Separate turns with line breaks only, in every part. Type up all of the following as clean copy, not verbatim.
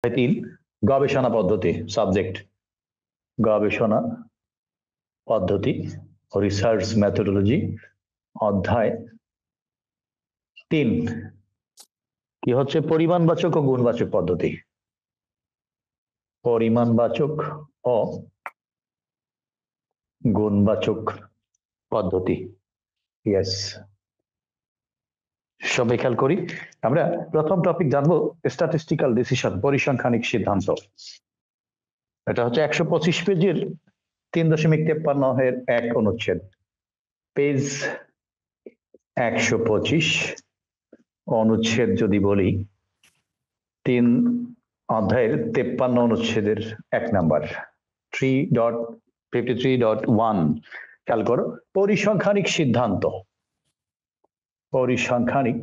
3 গবেষণা পদ্ধতি সাবজেক্ট গবেষণা পদ্ধতি রিসার্চ মেথোডোলজি অধ্যায় 3 কি হচ্ছে পরিমাণবাচক ও গুণবাচক পদ্ধতি পরিমাণবাচক ও গুণবাচক পদ্ধতি ইয়েস সবাই খেয়াল করি আমরা প্রথম টপিক জানবো স্ট্যাটিস্টিক্যাল ডিসিশন পরিসংখ্যানিক সিদ্ধান্ত এটা হচ্ছে 125 পেজের 3.53 এর 1 অনুচ্ছেদ পেজ 125 অনুচ্ছেদ যদি বলি 3 অধ্যায়ের 53 অনুচ্ছেদের 1 নাম্বার 3.53.1 খেয়াল করো পরিসংখ্যানিক সিদ্ধান্ত পরিসংখ্যানিক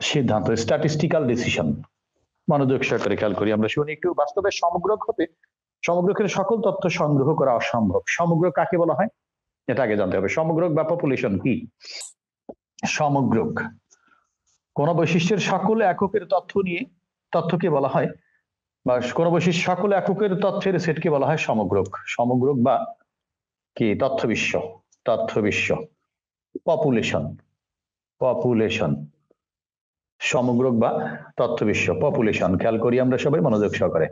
সিদ্ধান্ত স্ট্যাটিস্টিক্যাল ডিসিশন মনোযোগ সহকারে খেয়াল করি আমরা শুনি একটু বাস্তবে সমগ্রক হতে সমগ্রকের সকল তথ্য সংগ্রহ করা অসম্ভব সমগ্র কাকে বলা হয় এটা আগে জানতে হবে সমগ্রক বা পপুলেশন কি সমগ্রক কোন বৈশিষ্ট্যের সকল এককের তথ্য নিয়ে তথ্যকে বলা হয় বা কোন বৈশিষ্ট্য সকল এককের তথ্যের সেটকে বলা হয় সমগ্রক সমগ্রক বা কি তথ্য বিশ্ব পপুলেশন পপুলেশন সমগ্রক বা তথ্য বিশ্ব পপুলেশন খেয়াল করি আমরা সবাই মনোযোগ সহকারে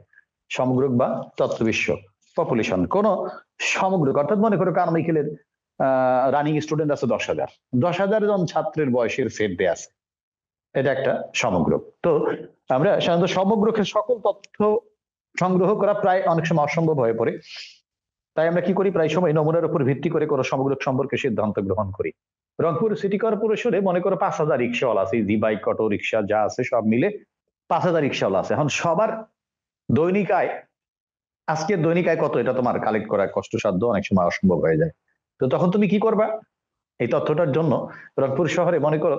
সমগ্রক বা তথ্য বিশ্ব পপুলেশন কোন সমগ্রক অর্থাৎ মনে করো কারমাইকেলের রানিং স্টুডেন্ট আছে 10,000 জন ছাত্রের বয়সের সেট দেয়া আছে এটা একটা সমগ্রক তো আমরা সাধারণত সমগ্রকের সকল তথ্য সংগ্রহ করা প্রায় অনেক সময় অসম্ভব হয়ে পড়ে তাই আমরা কি করি প্রায় সময় নমুনার উপর ভিত্তি করে কোনো সমগ্রক সম্পর্কে সিদ্ধান্ত গ্রহণ করি রংপুর সিটি কর্পোরেশনে মনে করো 5,000 রিক্সাওয়ালা আছে জি বাইক অটো রিক্সা যা আছে সব মিলে 5,000 রিক্সাওয়ালা আছে এখন সবার দৈনিক আয় আজকের দৈনিক আয় কত এটা তোমার কালেক্ট করা কষ্টসাধ্য অনেক সময় অসম্ভব হয়ে যায় তো তখন তুমি কি করবা এই তথ্যটার জন্য রংপুর শহরে মনে করো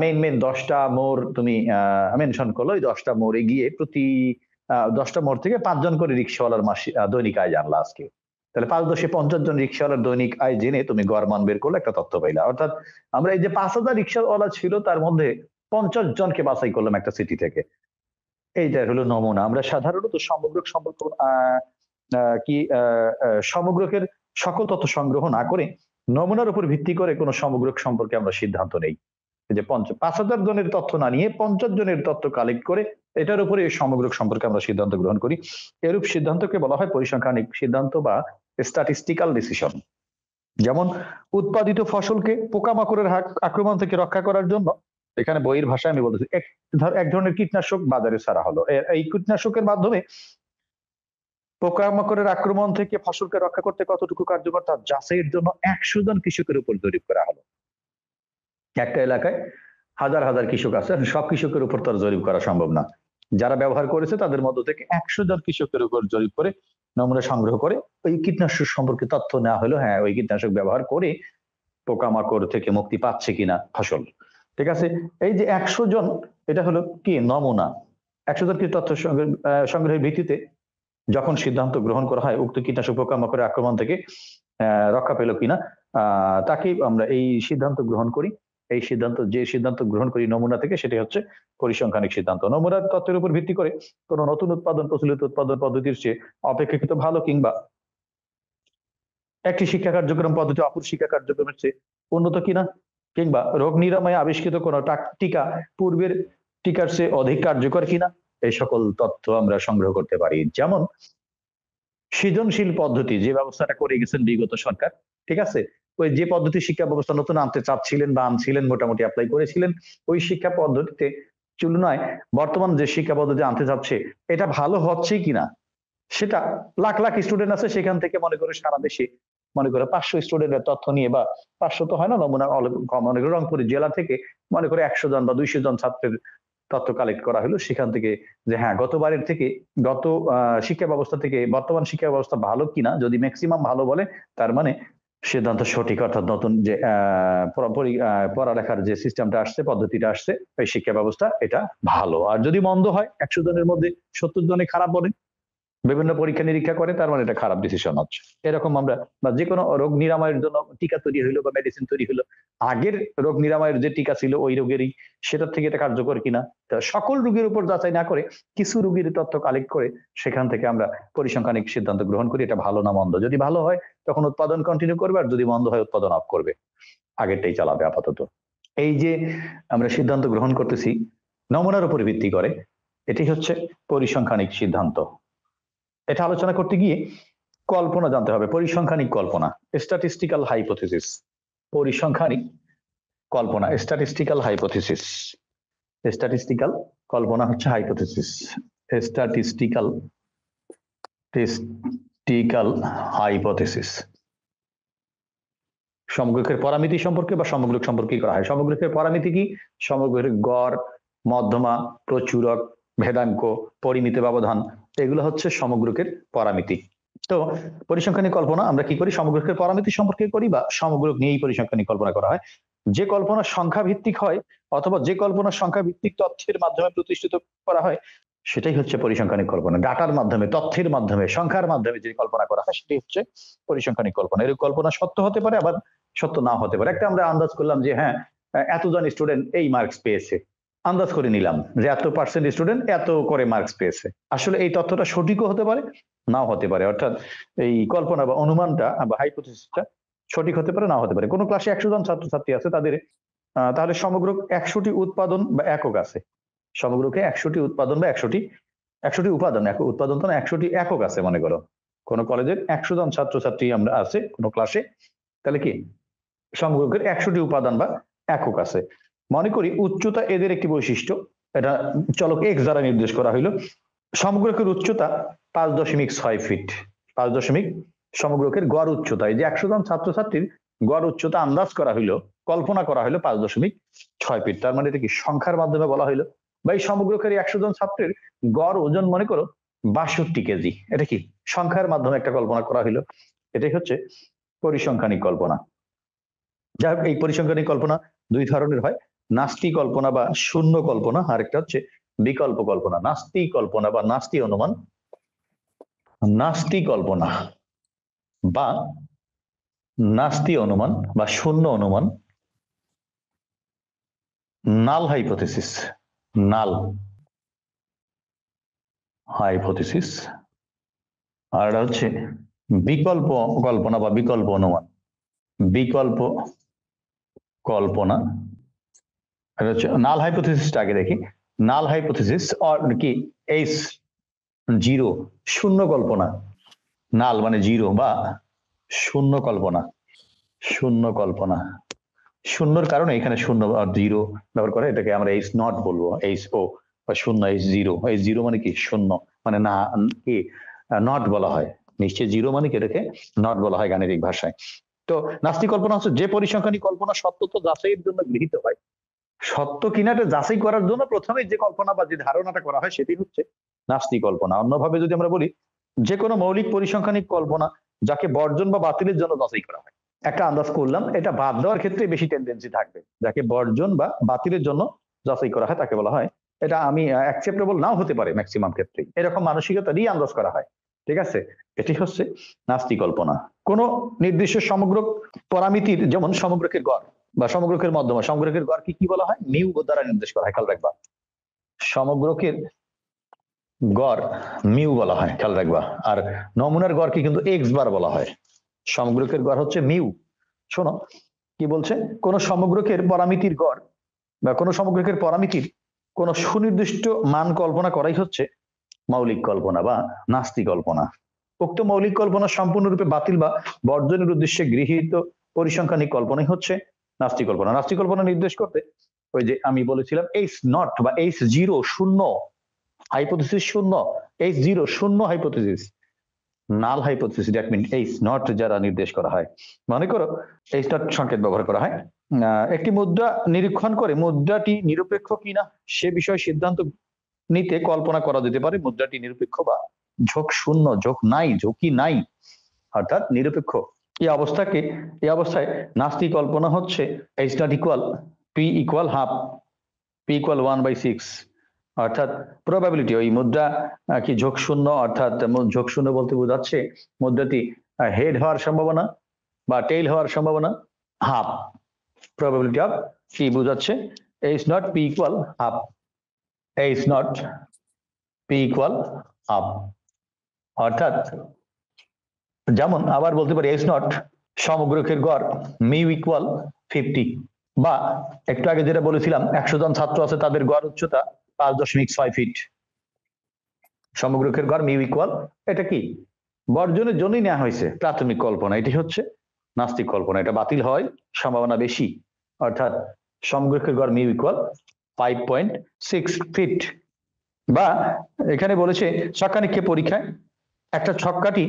মেইন 10টা মোড় তুমি মেনশন করলো ওই 10টা মোড়ে গিয়ে প্রতি 10টা মোড় থেকে 5 জন করে রিক্সাওয়ালার মাসে দৈনিক আয় জানলা আজকে তাহলে 5-10-50 জন রিক্সাওয়ালার দৈনিক আয় জেনে তুমি গড় মান বের করলে একটা তথ্য পাইলা অর্থাৎ আমরা এই যে 5,000 রিক্সাওয়ালা ছিল তার মধ্যে 50 জনকে বাছাই করলাম একটা সিটি থেকে এইটা হলো নমুনা আমরা সাধারণত সমগ্রক সম্পর্ক সমগ্রকের সকল তথ্য সংগ্রহ না করে নমুনার উপর ভিত্তি করে কোন সমগ্রক সম্পর্কে আমরা সিদ্ধান্ত নেই যে 5,000 জনের তথ্য না নিয়ে 50 জনের তথ্য কালেক্ট করে এটার উপরে সমগ্রক সম্পর্কে আমরা সিদ্ধান্ত গ্রহণ করি এরূপ সিদ্ধান্তকে বলা হয় পরিসংখ্যানিক সিদ্ধান্ত বা স্ট্যাটিস্টিক্যাল ডিসিশন যেমন উৎপাদিত ফসলকে পোকামাকড়ের আক্রমণ থেকে রক্ষা করার জন্য এখানে বইয়ের ভাষায় আমি বলতেছি এক ধরনের কীটনাশক বাজারে ছাড়া হলো এই কীটনাশকের মাধ্যমে পোকামাকড়ের আক্রমণ থেকে ফসলকে রক্ষা করতে কতটুকু কার্যকর তা যাচাইয়ের জন্য 100 জন কৃষকের উপর জরিপ করা হলো একটা এলাকায় হাজার কৃষক আছে সব কৃষকের উপর তার জরিপ করা সম্ভব না যারা ব্যবহার করেছে তাদের মধ্য থেকে 100 জন কৃষকের উপর জরিপ করে নমুনা সংগ্রহ করে ওই কীটনাশক সম্পর্কে তথ্য নেওয়া হলো হ্যাঁ ওই কীটনাশক ব্যবহার করে পোকামাকড় থেকে মুক্তি পাচ্ছে কিনা ফসল ঠিক আছে এই যে 100 জন এটা হলো কি নমুনা 100 জন কি তথ্য সংগ্রহের ভিত্তিতে যখন সিদ্ধান্ত গ্রহণ করা হয় উক্ত কীটনাশক পোকামাকড়ের আক্রমণ থেকে রক্ষা পেল কিনা তাকে আমরা এই সিদ্ধান্ত গ্রহণ করি এই সিদ্ধান্ত গ্রহণ করি নমুনা থেকে সেটি হচ্ছে পরিসংখ্যানিক সিদ্ধান্ত নমুনার তথ্যের উপর ভিত্তি করে কোন নতুন উৎপাদন প্রচলিত উৎপাদন পদ্ধতির চেয়ে অপেক্ষাকৃত ভালো কিংবা একটি শিক্ষা কার্যক্রম পদ্ধতি অপর শিক্ষা কার্যক্রমের চেয়ে উন্নত কিনা কিংবা রোগ নিরাময়ে আবিষ্কৃত কোন টিকা পূর্বের টিকার চেয়ে অধিক কার্যকর কিনা এই সকল তথ্য আমরা সংগ্রহ করতে পারি যেমন সৃজনশীল পদ্ধতি যে ব্যবস্থাটা করে গেছেন বিগত সরকার ঠিক আছে ওই যে পদ্ধতি শিক্ষা ব্যবস্থা নতুন আনতে চাচ্ছিলেন বা আনছিলেন মোটামুটি অ্যাপ্লাই করেছিলেন ওই শিক্ষা পদ্ধতিতে তুলনায় বর্তমান যে শিক্ষা পদ্ধতি আনতে চাচ্ছে এটা ভালো হচ্ছে কিনা সেটা লাখ লাখ স্টুডেন্ট আছে সেখান থেকে মনে করে সারা দেশে মনে করে 500 স্টুডেন্টের তথ্য নিয়ে বা 500 তো হয় না নমুনা মনে করে রংপুর জেলা থেকে মনে করে 100 জন বা 200 জন ছাত্রের তথ্য কালেক্ট করা হলো সেখান থেকে যে হ্যাঁ গতবারের থেকে গত শিক্ষা ব্যবস্থা থেকে বর্তমান শিক্ষা ব্যবস্থা ভালো কিনা যদি ম্যাক্সিমাম ভালো বলে তার মানে সিদ্ধান্ত সঠিক অর্থাৎ নতুন যে পড়ালেখার যে সিস্টেমটা আসছে পদ্ধতিটা আসছে এই শিক্ষা ব্যবস্থা এটা ভালো আর যদি মন্দ হয় 100 জনের মধ্যে 70 জনে খারাপ বলে বিভিন্ন পরীক্ষা নিরীক্ষা করে, তার মানে এটা খারাপ ডিসিশন হচ্ছে। এরকম আমরা, বা যে কোনো রোগ নিরাময়ের জন্য টিকা তৈরি হইলো বা মেডিসিন তৈরি হলো, আগের রোগ নিরাময়ের যে টিকা ছিল ওই রোগেরই, সেটার থেকে এটা কার্যকর কিনা, তা সকল রোগীর উপর যাচাই না করে কিছু রোগীর তথ্য কালেক্ট করে সেখান থেকে আমরা পরিসংখ্যানিক সিদ্ধান্ত গ্রহণ করি এটা ভালো না মন্দ। যদি ভালো হয় তখন উৎপাদন কন্টিনিউ করবে, আর যদি মন্দ হয় উৎপাদন অফ করবে, আগেরটাই চালাবে আপাতত। এই যে আমরা সিদ্ধান্ত গ্রহণ করতেছি নমুনার উপর ভিত্তি করে, এটি হচ্ছে পরিসংখ্যানিক সিদ্ধান্ত। এটা আলোচনা করতে গিয়ে কল্পনা জানতে হবে, পরিসংখ্যানিক কল্পনা, স্ট্যাটিস্টিক্যাল হাইপোথিসিস। পরিসংখ্যানিক কল্পনা, স্ট্যাটিস্টিক্যাল হাইপোথিসিস। স্ট্যাটিস্টিক্যাল কল্পনা হচ্ছে হাইপোথিসিস। স্ট্যাটিস্টিক্যাল হাইপোথিসিস সমগ্রকের পরামিতি সম্পর্কে বা সমগ্রক সম্পর্কে করা হয়। সমগ্রকের পরামিতি কি? সমগ্রের গড়, মধ্যমা, প্রচুরক, ভেদাঙ্ক, পরিমিত ব্যবধান, এগুলো হচ্ছে সমগ্রকের পরামিতি। তো পরিসংখ্যানিক কল্পনা আমরা কি করি? সমগ্রকের পরামিতি সম্পর্কে করি বা সমগ্রক নিয়েই পরিসংখ্যানিক কল্পনা করা হয়। যে কল্পনা সংখ্যা ভিত্তিক হয় অথবা যে কল্পনা সংখ্যা ভিত্তিক তথ্যের মাধ্যমে প্রতিষ্ঠিত করা হয় সেটাই হচ্ছে পরিসংখ্যানিক কল্পনা। ডাটার মাধ্যমে, তথ্যের মাধ্যমে, সংখ্যার মাধ্যমে যে কল্পনা করা হয় সেটাই হচ্ছে পরিসংখ্যানিক কল্পনা। এর কল্পনা সত্য হতে পারে, আবার সত্য নাও হতে পারে। একটা আমরা আন্দাজ করলাম যে হ্যাঁ এতজন স্টুডেন্ট এই মার্কস পেয়েছে, আন্দাজ করে নিলাম যে এত পার্সেন্ট স্টুডেন্ট এত করে মার্কস পেয়েছে। আসলে এই তথ্যটা সঠিকও হতে পারে, নাও হতে পারে। অর্থাৎ এই কল্পনা বা অনুমানটা বা হাইপোথিসিসটা সঠিক হতে পারে, নাও হতে পারে। কোনো ক্লাসে 100 জন ছাত্রছাত্রী আছে, তাদের তাহলে সমগ্র 100টি উৎপাদন বা একক আছে। সমগ্রকে 100টি উৎপাদন বা 100টি উপাদান, উৎপাদন তো না, 100টি একক আছে মনে করো। কোন কলেজের 100 জন ছাত্রছাত্রী আমরা আছে কোন ক্লাসে, তাহলে কি সমগ্রকের 100টি উপাদান বা একক আছে। মনে করি উচ্চতা এদের একটি বৈশিষ্ট্য, এটা চলক এক্স দ্বারা নির্দেশ করা হইলো। সমগ্রকের উচ্চতা 5.6 ফিট। 5. সমগ্রকের গড় উচ্চতা, এই যে 100 জন ছাত্রছাত্রীর গড় উচ্চতা আন্দাজ করা হইলো, কল্পনা করা হইলো 5.6 ফিট। তার মানে এটা কি সংখ্যার মাধ্যমে বলা হইলো। বা এই সমগ্রকের 100 জন ছাত্রের গড় ওজন মনে করো 62 কেজি, এটা কি সংখ্যার মাধ্যমে একটা কল্পনা করা হইলো। এটাই হচ্ছে পরিসংখ্যানিক কল্পনা। যাই হোক, এই পরিসংখ্যানিক কল্পনা দুই ধরনের হয়, নাস্তি কল্পনা বা শূন্য কল্পনা, আর একটা হচ্ছে বিকল্প কল্পনা। নাস্তি কল্পনা বা নাস্তি অনুমান, নাস্তি কল্পনা বা নাস্তি অনুমান বা শূন্য অনুমান, নাল হাইপোথিসিস, নাল হাইপোথিসিস। আর এটা হচ্ছে বিকল্প কল্পনা বা বিকল্প অনুমান, বিকল্প কল্পনা। এটা হচ্ছে নাল হাইপোথিসিসটা আগে দেখি। নাল হাইপোথিসিস অর কি এইচ জিরো, শূন্য কল্পনা। নাল মানে জিরো বা শূন্য কল্পনা, শূন্য কল্পনা। শূন্যর কারণে এখানে শূন্য আর জিরো ব্যবহার করে, এটাকে আমরা এইচ নট বলবো, এইচ ও বা শূন্য, এইচ জিরো। এইচ জিরো মানে কি শূন্য, মানে না কি নট বলা হয়। নিশ্চয় জিরো মানে কি এটাকে নট বলা হয় গাণিতিক ভাষায়। তো নাস্তিক কল্পনা হচ্ছে যে পরিসংখ্যানিক কল্পনা সত্য তো যাচাইয়ের জন্য গৃহীত হয়। সত্য কিনাটা যাচাই করার জন্য প্রথমে যে কল্পনা বা যে ধারণাটা করা হয় সেটি হচ্ছে নাস্তিক কল্পনা। অন্যভাবে যদি আমরা বলি, যে কোনো মৌলিক পরিসংখ্যানিক কল্পনা যাকে বর্জন বা বাতিলের জন্য যাচাই করা হয়। একটা আন্দাজ করলাম, এটা বাদ দেওয়ার ক্ষেত্রে বেশি টেন্ডেন্সি থাকবে। যাকে বর্জন বা বাতিলের জন্য যাচাই করা হয় তাকে বলা হয়, এটা আমি অ্যাকসেপ্টেবল নাও হতে পারে ম্যাক্সিমাম ক্ষেত্রে, এরকম মানসিকতা দিয়ে আন্দাজ করা হয়। ঠিক আছে, এটি হচ্ছে নাস্তিক কল্পনা। কোন নির্দিষ্ট সমগ্র পরামিতির, যেমন সমগ্রকের গড় বা সমগ্রকের মধ্যমা, সমগ্রকের গড় কি বলা হয়? মিউ দ্বারা নির্দেশ করা হয়, খেয়াল রাখবা। সমগ্রকের গড় মিউ বলা হয়, খেয়াল রাখবা। আর নমুনার গড় কি কিন্তু এক্স বার বলা হয়। সমগ্রকের গড় হচ্ছে মিউ। শোনো কি বলছে, কোন সমগ্রকের পরামিতির গড় বা কোন সমগ্রকের পরামিতির কোন সুনির্দিষ্ট মান কল্পনা করাই হচ্ছে মৌলিক কল্পনা বা নাস্তিক কল্পনা। উক্ত মৌলিক কল্পনা সম্পূর্ণরূপে বাতিল বা বর্জনের উদ্দেশ্যে গৃহীত পরিসংখ্যানিক কল্পনাই হচ্ছে নাস্তিক কল্পনা। নাস্তিক কল্পনা নির্দেশ করতে ওই যে আমি বলেছিলাম এইচ নট বা এইচ জিরো, শূন্য হাইপোথিসিস, শূন্য এইচ জিরো শূন্য hypothesis, null hypothesis, that mean H not যারা নির্দেশ করা হয়। মনে করো এইচ নট সংকেত ব্যবহার করা হয় একটি মুদ্রা নিরীক্ষণ করে মুদ্রাটি নিরপেক্ষ কিনা সে বিষয়ে সিদ্ধান্ত নিতে কল্পনা করা যেতে পারে মুদ্রাটি নিরপেক্ষ বা ঝোঁক শূন্য, ঝোঁক নাই, ঝুঁকি নাই, অর্থাৎ নিরপেক্ষ। এই অবস্থায় নাস্তিক কল্পনা হচ্ছে H not equal P equal half, P equal 1/6, অর্থাৎ প্রবাবিলিটি, ওই মুদ্রা কি ঝোঁকশূন্য, অর্থাৎ ঝোঁকশূন্য বলতে বোঝাচ্ছে মুদ্রাটি হেড হওয়ার সম্ভাবনা বা টেইল হওয়ার সম্ভাবনা হাফ। প্রবাবিলিটি অফ কি বোঝাচ্ছে, H not P equal half, H not P equal half. অর্থাৎ যেমন আবার বলতে পারি এইচ নট সমগ্রকের গড় মিউ ইকুয়াল 50, বা একটু আগে যেটা বলেছিলাম 100 জন ছাত্র আছে, তাদের গড় উচ্চতা 5.6 ফিট, সমগ্রকের গড় মিউ ইকুয়াল, এটা কি বর্জনের জন্যই নেওয়া হয়েছে প্রাথমিক কল্পনা, এটি হচ্ছে নাস্তিক কল্পনা, এটা বাতিল হয় সম্ভাবনা বেশি। অর্থাৎ সমগ্রকের গড় মিউ ইকুয়াল 5.6 ফিট। বা এখানে বলেছে ছক্কা নিক্ষেপ পরীক্ষায় একটা ছক্কাটি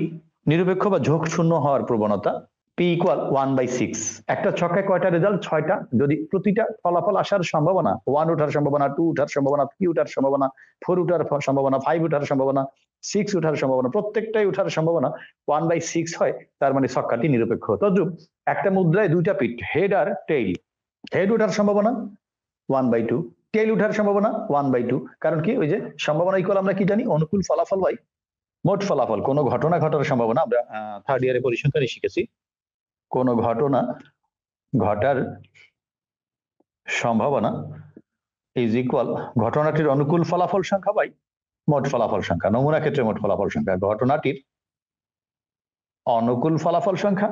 নিরপেক্ষ বা ঝোঁক শূন্য হওয়ার প্রবণতা পি ইকুয়াল 1/6। একটা ছক্কায় কয়টা রেজাল্ট? 6টা। যদি প্রতিটা ফলাফল আসার সম্ভাবনা 1 ওঠার সম্ভাবনা, 2 ওঠার সম্ভাবনা, 3 ওঠার সম্ভাবনা, 4 ওঠার সম্ভাবনা, 5 ওঠার সম্ভাবনা, 6 ওঠার সম্ভাবনা, প্রত্যেকটাই ওঠার সম্ভাবনা 1/6 হয়, তার মানে ছক্কাটি নিরপেক্ষ। তদ্রুপ একটা মুদ্রায় দুইটা পিঠ, হেড আর টেইল, হেড ওঠার সম্ভাবনা 1/2, টেইল ওঠার সম্ভাবনা 1/2। কারণ কি, ওই যে সম্ভাবনা ইকুয়াল আমরা কি জানি, অনুকূল ফলাফল বাই মোট ফলাফল। কোনো ঘটনা ঘটার সম্ভাবনা আমরা 3rd ইয়ারে পরিসংখ্যানে শিখেছি, কোন ঘটনা ঘটার সম্ভাবনা ইজ ইকুয়াল ঘটনাটির অনুকূল ফলাফল সংখ্যা বাই মোট ফলাফল সংখ্যা। নমুনা ক্ষেত্রে মোট ফলাফল সংখ্যা, ঘটনাটির অনুকূল ফলাফল সংখ্যা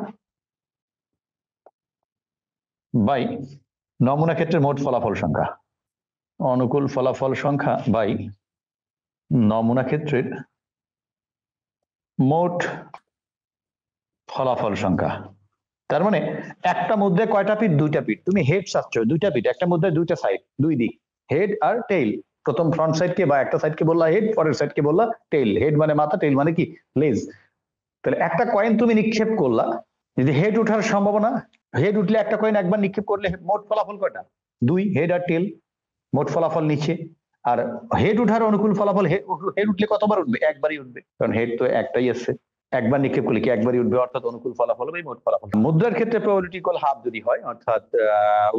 বাই নমুনা ক্ষেত্রে মোট ফলাফল সংখ্যা, অনুকূল ফলাফল সংখ্যা বাই নমুনা ক্ষেত্রের মোট ফলাফল সংখ্যা। তার মানে একটা মুদ্রায় কয়টা পিঠ? দুইটা পিঠ। তুমি হেড চাচ্ছ, দুইটা পিঠ, একটা মুদ্রায় দুইটা সাইড, দুই দিক, হেড আর টেইল। প্রথম ফ্রন্ট সাইডকে বা একটা সাইডকে বললা হেড, পরের সাইডকে বললা টেইল। হেড মানে মাথা, টেইল মানে কি লেজ। তাহলে একটা কয়েন তুমি নিক্ষেপ করলা, যদি হেড ওঠার সম্ভাবনা, হেড উঠলে একটা কয়েন একবার নিক্ষেপ করলে মোট ফলাফল কয়টা? 2, হেড আর টেইল, মোট ফলাফল নিচে। আর হেড উঠার অনুকূল ফলাফল, হেড উঠলে কতবার উঠবে? একবারই উঠবে, কারণ হেড তো একটাই আছে, একবার নিক্ষেপ করলে কি একবারই উঠবে, অর্থাৎ অনুকূল ফলাফল হবে মোট ফলাফল। মুদ্রার ক্ষেত্রে প্রবাবিলিটি ইকুয়াল হাফ যদি হয়, অর্থাৎ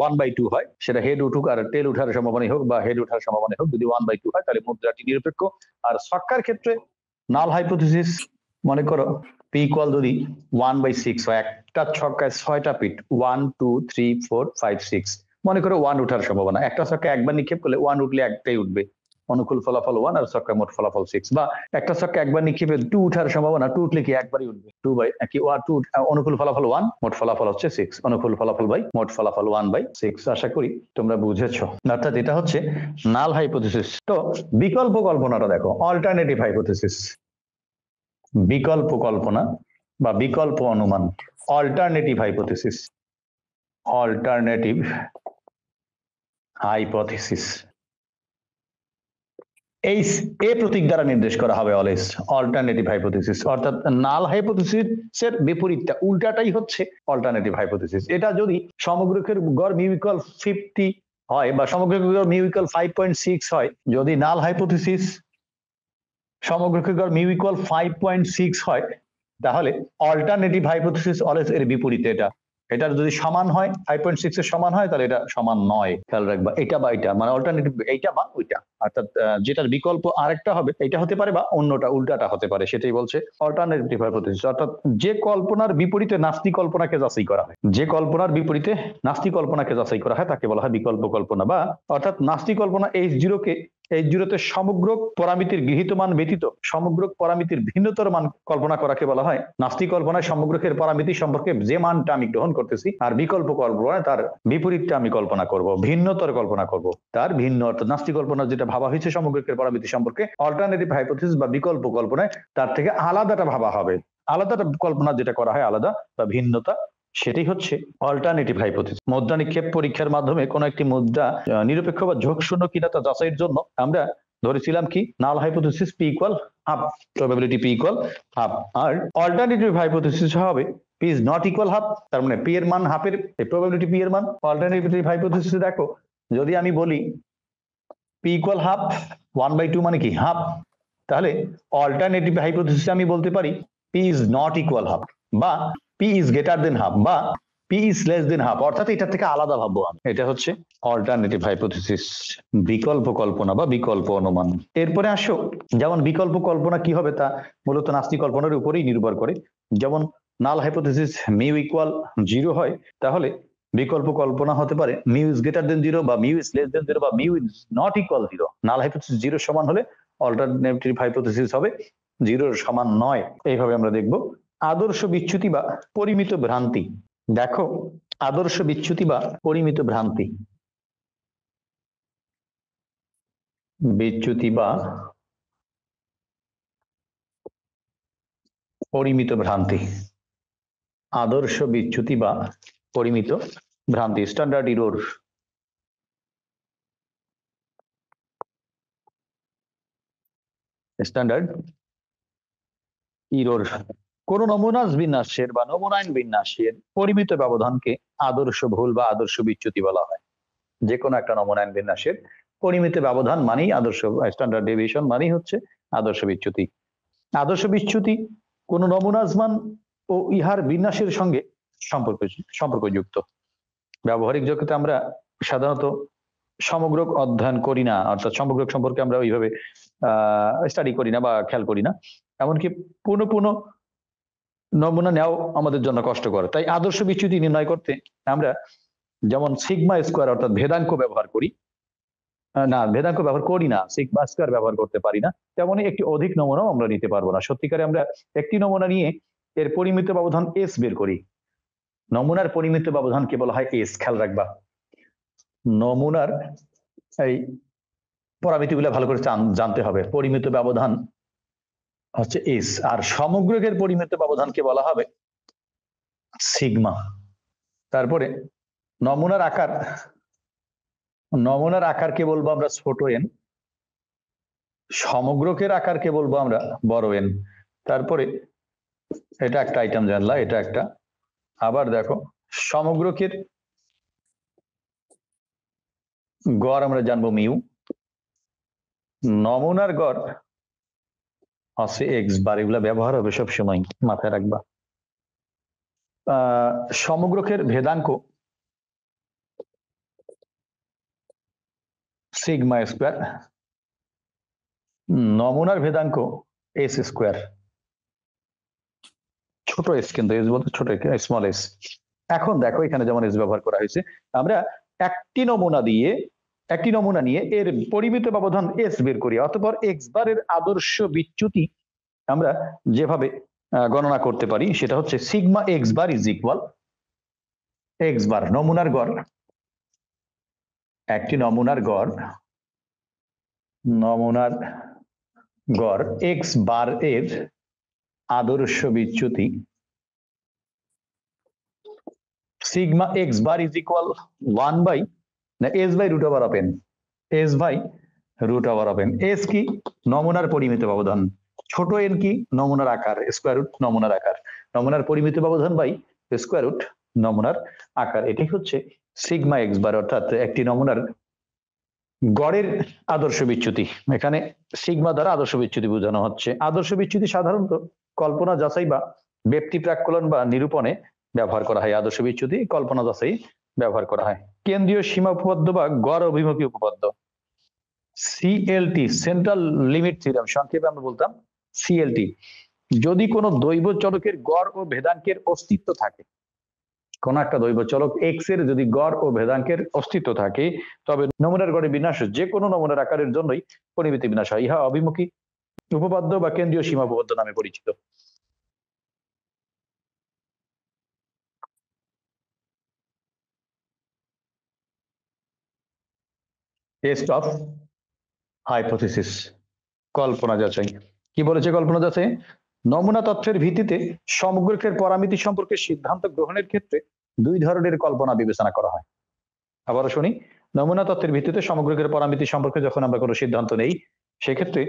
1/2 হয়, সেটা হেড উঠুক আর টেল উঠার সম্ভাবনা হোক বা হেড উঠার সম্ভাবনা হোক, যদি 1/2 হয় তাহলে মুদ্রাটি নিরপেক্ষ। আর ছক্কার ক্ষেত্রে নাল হাইপোথিসিস, মনে করো পি ইকুয়াল যদি 1/6 হয়, একটা ছক্কায় 6টা পিঠ, 1 2 3 4 5 6, মনে করো 1 উঠার সম্ভাবনা, একটা ছক্কা একবার নিক্ষেপ করলে 1 উঠলে একটাই উঠবে, অনুকূল ফলাফল 1, আর ছক্কা মোট ফলাফল 6। বা একটা ছক্কা একবার নিক্ষেপে 2 উঠার সম্ভাবনা, 2 উঠলে কি একবারই উঠবে, 2 অনুকূল ফলাফল 1, মোট ফলাফল হচ্ছে 6, অনুকূল ফলাফল বাই মোট ফলাফল 1/6। আশা করি তোমরা বুঝেছো। অর্থাৎ এটা হচ্ছে নাল হাইপোথিসিস। তো বিকল্প কল্পনাটা দেখো, অল্টারনেটিভ হাইপোথিসিস, বিকল্প কল্পনা বা বিকল্প অনুমান, অল্টারনেটিভ হাইপোথিসিস, অল্টারনেটিভ হাইপোথিসিস। এই এ প্রতীক দ্বারা নির্দেশ করা হবে অলওয়েজ অল্টারনেটিভ হাইপোথিসিস। অর্থাৎ নাল হাইপোথিসিসের বিপরীতটা, উল্টাটাই হচ্ছে অল্টারনেটিভ হাইপোথিসিস। এটা যদি সমগ্রকের গড় মিউ ইকুয়াল 50 হয় বা সমগ্রকের গড় মিউ ইকুয়াল 5.6 হয়, যদি নাল হাইপোথিসিস সমগ্রকের গড় মিউ ইকুয়াল 5.6 হয়, তাহলে অল্টারনেটিভ হাইপোথিসিস অলওয়েজ এর বিপরীতে। এটার যদি সমান হয়, 5.6 এর সমান হয়, তাহলে এটা সমান নয়। খেয়াল রাখবা, এটা বা এটা, মানে অল্টারনেটিভ এইটা বা ওইটা, অর্থাৎ যেটার বিকল্প আরেকটা হবে, এটা হতে পারে বা অন্যটা উল্টাটা হতে পারে, সেটাই বলছে অল্টারনেটিভ হাইপোথিসিস। অর্থাৎ যে কল্পনার বিপরীতে নাস্তিক কল্পনাকে যাচাই করা হয়, যে কল্পনার বিপরীতে নাস্তিক কল্পনাকে যাচাই করা হয় তাকে বলা হয় বিকল্প কল্পনা। বা অর্থাৎ নাস্তিক কল্পনা H0-তে সমগ্র পরামিতির গৃহীত মান ব্যতীত সমগ্র পরামিতির ভিন্নতর মান কল্পনা করাকে বলা হয় নাস্তিক কল্পনায়। সমগ্রকের পরামিতি সম্পর্কে যে মানটা আমি গ্রহণ করতেছি, আর বিকল্প কল্পনায় তার বিপরীতটা আমি কল্পনা করব, ভিন্নতর কল্পনা করব, তার ভিন্ন। অর্থাৎ নাস্তিক কল্পনা যেটা ভাবা হয়েছে সমগ্রকের পরামিতি সম্পর্কে, অল্টারনেটিভ হাইপোথিসিস বা বিকল্প কল্পনায় তার থেকে আলাদাটা ভাবা হবে, আলাদাটা কল্পনা যেটা করা হয় আলাদা বা ভিন্নতা, সেটাই হচ্ছে অল্টারনেটিভ হাইপোথিসিস। মুদ্রা নিক্ষেপ পরীক্ষার মাধ্যমে কোন একটি মুদ্রা নিরপেক্ষ বা ঝোঁকশূন্য কিনা তা যাচাইয়ের জন্য আমরা ধরেছিলাম কি, null hypothesis P equal half, probability P equal half. আর অল্টারনেটিভ হাইপোথিসিস হবে P is not equal half, তার মানে পি এর মান হাফের, প্রবাবিলিটি পি এর মান। অল্টারনেটিভ হাইপোথিসিস দেখো, যদি আমি বলি পি ইকুয়াল হাফ, 1/2 মানে কি হাফ, তাহলে অল্টারনেটিভ হাইপোথিসিস আমি বলতে পারি P is not equal half, বা P is greater than half, বা P is less than half, অর্থাৎ এটা থেকে আলাদা ভাববো আমি। এটা হচ্ছে অল্টারনেটিভ হাইপোথিসিস, বিকল্প কল্পনা বা বিকল্প অনুমান। এরপরে আসো, যেমন বিকল্প কল্পনা কি হবে তা মূলত নাস্তিক কল্পনার উপরেই নির্ভর করে। যেমন নাল হাইপোথিসিস মিউ ইকুয়াল 0 হয়, তাহলে বিকল্প কল্পনা হতে পারে মিউ ইজ গ্রেটার দেন 0 বা মিউ ইজ লেস দেন 0 বা mu is not equal 0। Null hypothesis 0 সমান হলে অল্টারনেটিভ হাইপোথিসিস হবে 0 সমান নয়। এইভাবে আমরা দেখব। আদর্শ বিচ্যুতি বা পরিমিত ভ্রান্তি। দেখো, আদর্শ বিচ্যুতি বা পরিমিত ভ্রান্তি, বিচ্যুতি বা পরিমিত ভ্রান্তি, আদর্শ বিচ্যুতি বা পরিমিত ভ্রান্তি, স্ট্যান্ডার্ড ইরর। স্ট্যান্ডার্ড ইরর কোন নমুনাজ বিন্যাসের বা নমুনায়ন বিন্যাসের পরিমিত ব্যবধানকে আদর্শ ভুল বা আদর্শ বিচ্যুতি বলা হয়। যে কোনো একটা নমুনায়ন বিন্যাসের পরিমিত ব্যবধান মানেই আদর্শ, স্ট্যান্ডার্ড ডেভিয়েশন মানেই হচ্ছে আদর্শ বিচ্যুতি। আদর্শ বিচ্যুতি কোন নমুনাজ মান ও ইহার বিন্যাসের সঙ্গে সম্পর্কযুক্ত। ব্যবহারিক জগতে আমরা সাধারণত সমগ্র অধ্যয়ন করি না, অর্থাৎ সমগ্র সম্পর্কে আমরা ওইভাবে স্টাডি করি না বা খেয়াল করি না, এমনকি পুনঃ পুনঃ নমুনা নেওয়াও আমাদের জন্য কষ্টকর। তাই আদর্শ বিচ্যুতি নির্ণয় করতে আমরা যেমন সিগমা স্কোয়ার অর্থাৎ ভেদাঙ্ক ব্যবহার করি, না ভেদাঙ্ক ব্যবহার করি না, সিগমা স্কোয়ার ব্যবহার করতে পারি না, তেমনই একটি অধিক নমুনাও আমরা নিতে পারবো না। সত্যিকারে আমরা একটি নমুনা নিয়ে এর পরিমিত ব্যবধান এস বের করি। নমুনার পরিমিত ব্যবধানকে বলা হয় এস। খেয়াল রাখবা, নমুনার এই পরামিতিগুলো ভালো করে জানতে হবে। পরিমিত ব্যবধান হচ্ছে এস, আর সমগ্রকের পরিমিত ব্যবধানকে বলা হবে সিগমা। তারপরে নমুনার আকার, নমুনার আকারকে বলবো আমরা ছোট এন, সমগ্রকের আকারকে বলবো আমরা বড় এন। তারপরে এটা একটা আইটেম জানলা, এটা একটা। আবার দেখো, সমগ্রকের গড় আমরা জানবো মিউ, নমুনার গড় আছে এক্স বার। এগুলা ব্যবহার হবে সবসময়, মাথায় রাখবা। সমগ্রকের ভেদাঙ্ক সিগমা স্কোয়ার, নমুনার ভেদাঙ্ক এস স্কোয়ার। ছোট এস, কিন্তু এস বলতে ছোট, স্মল এস। এখন দেখো এখানে যেমন এস ব্যবহার করা হয়েছে, আমরা একটি নমুনা নিয়ে এর পরিমিত ব্যবধান এস বের করি, অতঃপর এক্স বারের আদর্শ বিচ্যুতি আমরা যেভাবে গণনা করতে পারি সেটা হচ্ছে sigma X bar is equal X bar নমুনার গড়, একটি নমুনার গড় এক্স বার এর আদর্শ বিচ্যুতি sigma X bar is equal 1 by না S by root over of N, S by root over of N. S কি? নমুনার পরিমিত ব্যবধান। ছোট এন কি? নমুনার আকার, স্কোয়ার রুট নমুনার আকার। নমুনার পরিমিত ব্যবধান বাই স্কোয়ার রুট নমুনার আকার। এটি হচ্ছে সিগমা এক্স বার, অর্থাৎ একটি নমুনার গড়ের আদর্শ বিচ্যুতি। এখানে সিগমা দ্বারা আদর্শ বিচ্যুতি বোঝানো হচ্ছে। আদর্শ বিচ্যুতি সাধারণত কল্পনা যাচাই বা ব্যক্তি প্রাক্কলন বা নিরূপণে ব্যবহার করা হয়। আদর্শ বিচ্যুতি কল্পনা যাচাই ব্যবহার করা হয়। কেন্দ্রীয় সীমা উপপাদ্য বা গড় অভিমুখী উপপাদ্য, সিএলটি, সেন্ট্রাল লিমিট থিওরেম, সংক্ষেপে আমরা বলতাম সিএলটি। যদি কোনো দৈব চলকের গড় ও ভেদাঙ্কের অস্তিত্ব থাকে, কোন একটা দৈব চলক এক্স এর যদি গড় ও ভেদাঙ্কের অস্তিত্ব থাকে, তবে নমুনার গড়ে বিন্যাস যে কোনো নমুনার আকারের জন্যই পরিমিতি বিন্যাস হয়। ইহা অভিমুখী উপপাদ্য বা কেন্দ্রীয় সীমা উপপাদ্য নামে পরিচিত। টেস্ট অফ হাইপোথিসিস, কল্পনা যাচাই। কি বলেছে কল্পনা যাচাই? নমুনা তথ্যের ভিত্তিতে সমগ্রকের পরামিতি সম্পর্কে সিদ্ধান্ত গ্রহণের ক্ষেত্রে দুই ধরনের কল্পনা বিবেচনা করা হয়। আবারও শুনি, নমুনা তথ্যের ভিত্তিতে সমগ্রকের পরামিতি সম্পর্কে যখন আমরা কোনো সিদ্ধান্ত নেই, সেক্ষেত্রে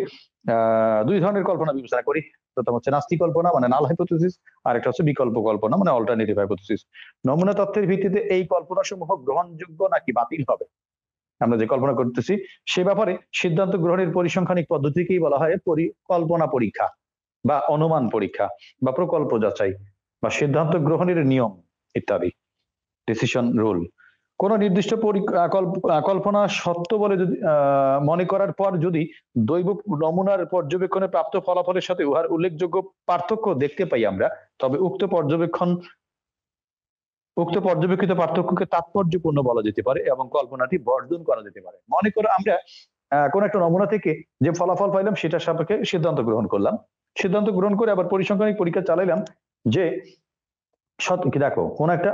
দুই ধরনের কল্পনা বিবেচনা করি। প্রথম হচ্ছে নাস্তিক কল্পনা মানে নাল হাইপোথিসিস, আর একটা হচ্ছে বিকল্প কল্পনা মানে অল্টারনেটিভ হাইপোথিসিস। নমুনা তথ্যের ভিত্তিতে এই কল্পনা সমূহ গ্রহণযোগ্য নাকি বাতিল হবে, আমরা যে কল্পনা করতেছি সে ব্যাপারে সিদ্ধান্ত গ্রহণের পরিসংখ্যানিক পদ্ধতিকেই বলা হয় পরিকল্পনা পরীক্ষা বা অনুমান পরীক্ষা বা প্রকল্প যাচাই বা সিদ্ধান্ত গ্রহণের নিয়ম ইত্যাদি। Decision rule. কোন নির্দিষ্ট কল্পনা সত্য বলে যদি মনে করার পর যদি দৈব নমুনার পর্যবেক্ষণে প্রাপ্ত ফলাফলের সাথে উহার উল্লেখযোগ্য পার্থক্য দেখতে পাই আমরা, তবে উক্ত পর্যবেক্ষিত পার্থক্যকে তাৎপর্যপূর্ণ বলা যেতে পারে এবং কল্পনাটি বর্জন করা যেতে পারে। মনে করো আমরা কোন একটা নমুনা থেকে যে ফলাফল পাইলাম সেটার সাপেক্ষে সিদ্ধান্ত গ্রহণ করলাম, সিদ্ধান্ত গ্রহণ করে আবার পরিসংখ্যানিক পরীক্ষা চালাইলাম যে দেখো কোন একটা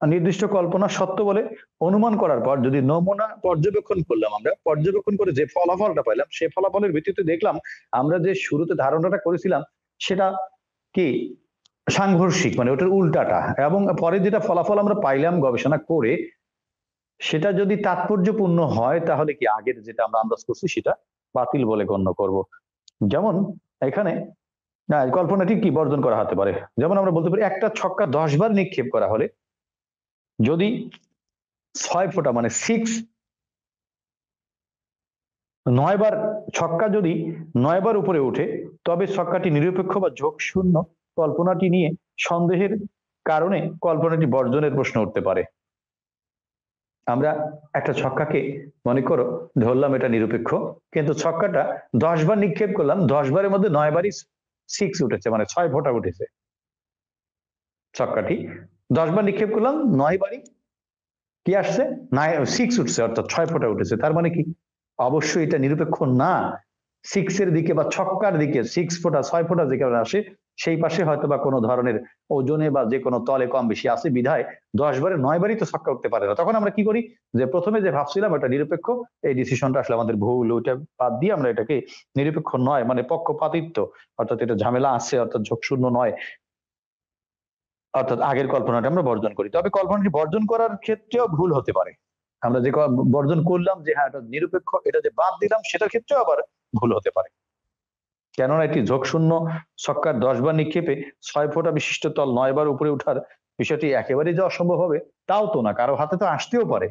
নির্দিষ্ট কল্পনা সত্য বলে অনুমান করার পর যদি নমুনা পর্যবেক্ষণ করলাম, আমরা পর্যবেক্ষণ করে যে ফলাফলটা পাইলাম সেই ফলাফলের ভিত্তিতে দেখলাম আমরা যে শুরুতে ধারণাটা করেছিলাম সেটা কি সাংঘর্ষিক, মানে ওটার উল্টাটা, এবং পরে যেটা ফলাফল আমরা পাইলাম গবেষণা করে সেটা যদি তাৎপর্যপূর্ণ হয় তাহলে কি আগের যেটা আমরা আন্দাজ করছি সেটা বাতিল বলে গণ্য করব। যেমন এখানে কল্পনাটি কি বর্জন করা হতে পারে, যেমন আমরা বলতে পারি একটা ছক্কা 10 বার নিক্ষেপ করা হলে যদি 6 ফোঁটা মানে 9 বার ছক্কা যদি 9 বার উপরে ওঠে তবে ছক্কাটি নিরপেক্ষ বা ঝোঁকশূন্য। কল্পনাটি নিয়ে সন্দেহের কারণে কল্পনাটি বর্জনের প্রশ্ন উঠতে পারে। আমরা একটা ছক্কাকে মনে করো ধরলাম এটা নিরপেক্ষ, কিন্তু ছক্কাটা 10 বার নিক্ষেপ করলাম, 10 বারের মধ্যে 9 বারই 6 উঠেছে, মানে 6 ফোঁটা উঠেছে। ছক্কাটি 10 বার নিক্ষেপ করলাম, 9 বারই কি আসছে, 6 উঠছে, অর্থাৎ 6 ফোঁটা উঠেছে। তার মানে কি অবশ্যই এটা নিরপেক্ষ না, 6 এর দিকে বা ছক্কার দিকে 6 ফোঁটা 6 ফোঁটা যেখানে আসে সেই পাশে হয়তো বা কোনো ধরনের ওজনে বা যে কোনো তলে কম বেশি আছে বিধায় 10 বারে 9 বারই তো ছক্কা উঠতে পারে না। তখন আমরা কি করি, যে প্রথমে যে ভাবছিলাম এটা নিরপেক্ষ, এই ডিসিশনটা আসলে আমাদের ভুল, ওইটা বাদ দিয়ে আমরা এটাকে নিরপেক্ষ নয় মানে পক্ষপাতিত্ব, অর্থাৎ এটা ঝামেলা আছে, অর্থাৎ ঝোঁকশূন্য নয়, অর্থাৎ আগের কল্পনাটা আমরা বর্জন করি। তবে কল্পনাটি বর্জন করার ক্ষেত্রেও ভুল হতে পারে। আমরা যে বর্জন করলাম যে হ্যাঁ এটা নিরপেক্ষ, এটা যে বাদ দিলাম সেটার ক্ষেত্রেও আবার ভুল হতে পারে। কেননা এটি ঝোঁকশূন্য ছক্কার 10 বার নিক্ষেপে 6 ফোঁটা বিশিষ্ট তল 9 বার উপরে ওঠার বিষয়টি একেবারেই যে অসম্ভব হবে তাও তো না, কারো হাতে তো আসতেও পারে।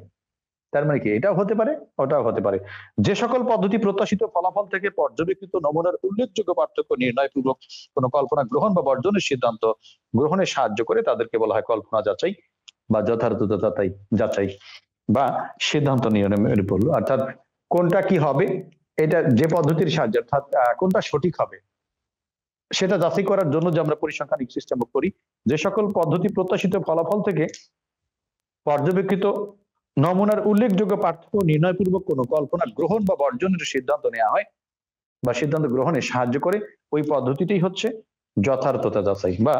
তার মানে কি এটাও হতে পারে ওটাও হতে পারে। যে সকল পদ্ধতি প্রত্যাশিত ফলাফল থেকে পর্যবেক্ষিত নমুনার উল্লেখযোগ্য পার্থক্য নির্ণয় পূর্বক কোনো কল্পনা গ্রহণ বা বর্জনের সিদ্ধান্ত গ্রহণে সাহায্য করে তাদেরকে বলা হয় কল্পনা যাচাই বা যথার্থতা যাচাই বা সিদ্ধান্ত নির্ণয়ের বলল। অর্থাৎ কোনটা কি হবে, এটা যে পদ্ধতির সাহায্যে, অর্থাৎ কোনটা সঠিক হবে সেটা যাচাই করার জন্য যে আমরা পরিসংখ্যানিক সিস্টেম করি, যে সকল পদ্ধতি প্রত্যাশিত ফলাফল থেকে পর্যবেক্ষিত নমুনার উল্লেখযোগ্য পার্থক্য নির্ণয়পূর্বক কোনো কল্পনা গ্রহণ বা বর্জনের সিদ্ধান্ত নেওয়া হয় বা সিদ্ধান্ত গ্রহণে সাহায্য করে, ওই পদ্ধতিটি হচ্ছে যথার্থতা যাচাই বা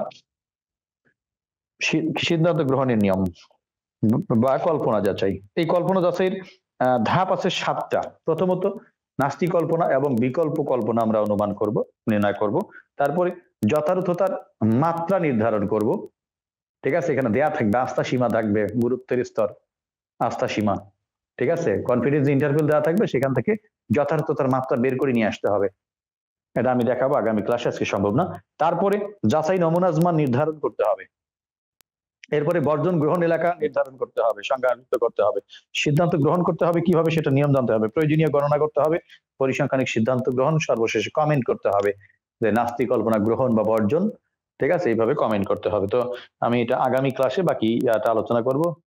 সিদ্ধান্ত গ্রহণের নিয়ম বা কল্পনা যাচাই। এই কল্পনা যাচাইয়ের ধাপ আছে 7টা। প্রথমত নাস্তি কল্পনা এবং বিকল্প কল্পনা আমরা অনুমান করব, নির্ণয় করব। তারপরে যথার্থতার মাত্রা নির্ধারণ করব, ঠিক আছে, এখানে দেয়া থাকবে আস্থা সীমা থাকবে, গুরুত্বের স্তর, আস্থা সীমা, ঠিক আছে, কনফিডেন্স ইন্টারভ্যাল দেওয়া থাকবে, সেখান থেকে যথার্থতার মাত্রা বের করে নিয়ে আসতে হবে। এটা আমি দেখাবো আগামী ক্লাসে, আজকে সম্ভব না। তারপরে যাচাই নমুনাজ মান নির্ধারণ করতে হবে, এরপরে বর্জন গ্রহণ এলাকা নির্ধারণ করতে হবে, সংজ্ঞায়িত করতে হবে, সিদ্ধান্ত গ্রহণ করতে হবে কিভাবে সেটা নিয়ম জানতে হবে, প্রয়োজনীয় গণনা করতে হবে, পরিসংখ্যানিক সিদ্ধান্ত গ্রহণ, সর্বশেষে কমেন্ট করতে হবে যে নাস্তি কল্পনা গ্রহণ বা বর্জন, ঠিক আছে, এইভাবে কমেন্ট করতে হবে। তো আমি এটা আগামী ক্লাসে বাকি আলোচনা করব।